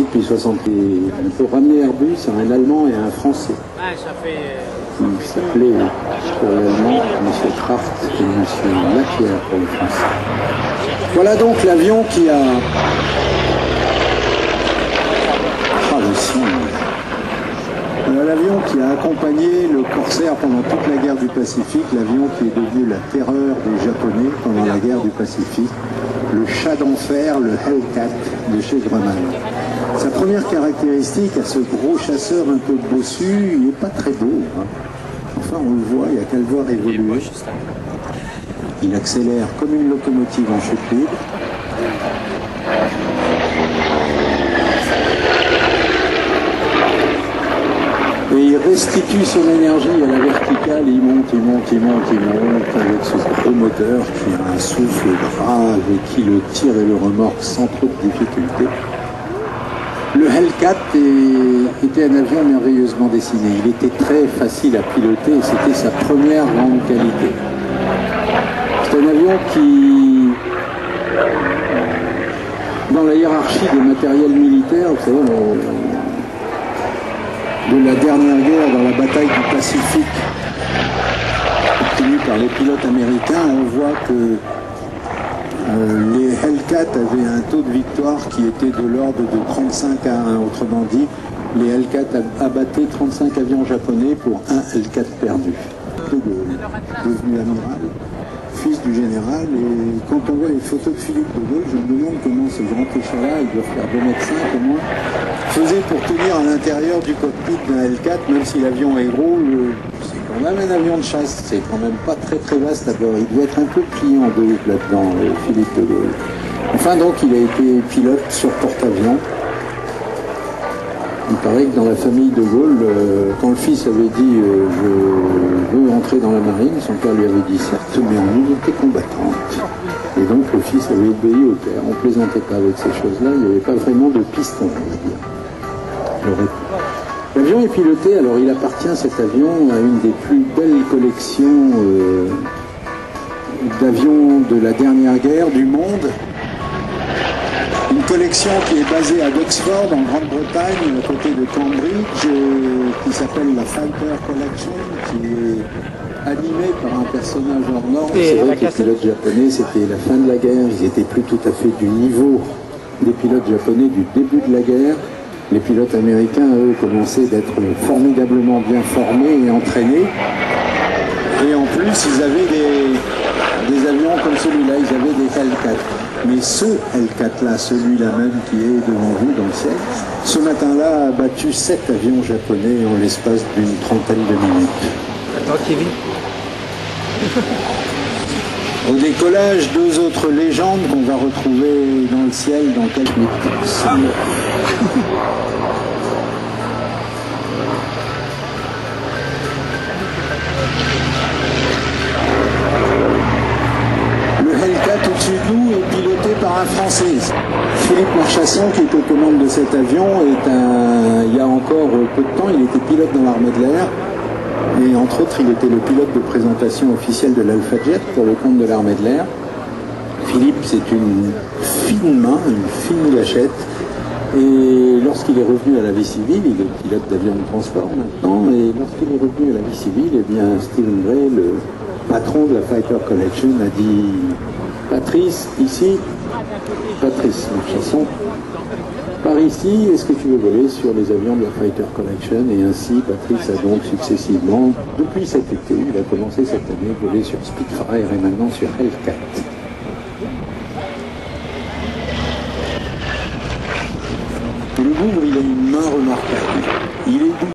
depuis 60 ans. On peut ramener Airbus à un Allemand et à un Français. Ah, ça fait... Il s'appelait pour l'Allemand M. Kraft et M. Lacquière pour le Français. Voilà donc l'avion qui a... Ah, le son. L'avion qui a accompagné le Corsair pendant toute la guerre du Pacifique, l'avion qui est devenu la terreur des Japonais pendant la guerre du Pacifique, le chat d'enfer, le Hellcat de chez Grumman. Sa première caractéristique à ce gros chasseur un peu bossu, il n'est pas très beau. Hein. Enfin, on le voit, il n'y a qu'à le voir évoluer. Il accélère comme une locomotive en chute libre. Et il restitue son énergie à la verticale, il monte avec ce gros moteur qui a un souffle grave et qui le tire et le remorque sans trop de difficulté. Le Hellcat était un avion merveilleusement dessiné. Il était très facile à piloter et c'était sa première grande qualité. C'est un avion qui, dans la hiérarchie des matériels militaires, vous savez, de la dernière guerre, dans la bataille du Pacifique, obtenue par les pilotes américains, on voit que les Hellcat avaient un taux de victoire qui était de l'ordre de 35 à 1. Autrement dit, les Hellcat abattaient 35 avions japonais pour un Hellcat perdu. Devenu amiral, fils du général, et quand on voit les photos de Philippe de Gaulle, je me demande comment ce grand échat-là, il doit faire 2,5 m au moins, faisait pour tenir à l'intérieur du cockpit d'un Hellcat, même si l'avion est gros, c'est quand même un avion de chasse, c'est quand même pas très très vaste à bord. Il doit être un peu plié en deux là-dedans, Philippe de Gaulle. Enfin donc, il a été pilote sur porte-avions. Il paraît que dans la famille de Gaulle, quand le fils avait dit je veux entrer dans la marine, son père lui avait dit certes, mais en unité combattante. Et donc le fils avait obéi au père. On ne plaisantait pas avec ces choses-là, il n'y avait pas vraiment de piston, on va dire. L'avion est piloté, alors il appartient cet avion à une des plus belles collections d'avions de la dernière guerre du monde. Une collection qui est basée à Oxford, en Grande-Bretagne, à côté de Cambridge, qui s'appelle la Fighter Collection, qui est animée par un personnage hors norme. C'est vrai que les pilotes japonais, c'était la fin de la guerre, ils n'étaient plus tout à fait du niveau des pilotes japonais du début de la guerre. Les pilotes américains, eux, commençaient d'être formidablement bien formés et entraînés. Et en plus, ils avaient des avions comme celui-là, ils avaient des Hellcat. Mais ce Hellcat-là, celui-là même qui est devant vous dans le ciel, ce matin-là a battu 7 avions japonais en l'espace d'une trentaine de minutes. Attends, Kevin. Au décollage, 2 autres légendes qu'on va retrouver dans le ciel dans quelques minutes. Le Hellcat au-dessus de nous est piloté par un Français. Philippe Marchasson, qui est aux commandes de cet avion, il y a encore peu de temps, il était pilote dans l'armée de l'air. Et entre autres, il était le pilote de présentation officielle de l'Alpha Jet pour le compte de l'armée de l'air. Philippe, c'est une fine main, une fine gâchette. Et lorsqu'il est revenu à la vie civile, il est pilote d'avion de transport maintenant, et lorsqu'il est revenu à la vie civile, eh bien, Stephen Gray, le patron de la Fighter Collection, a dit « Patrice, ici, Patrice Marchasson, par ici, est-ce que tu veux voler sur les avions de la Fighter Collection ?» Et ainsi, Patrice a donc successivement, depuis cet été, il a commencé cette année, volé sur Spitfire et maintenant sur Hellcat.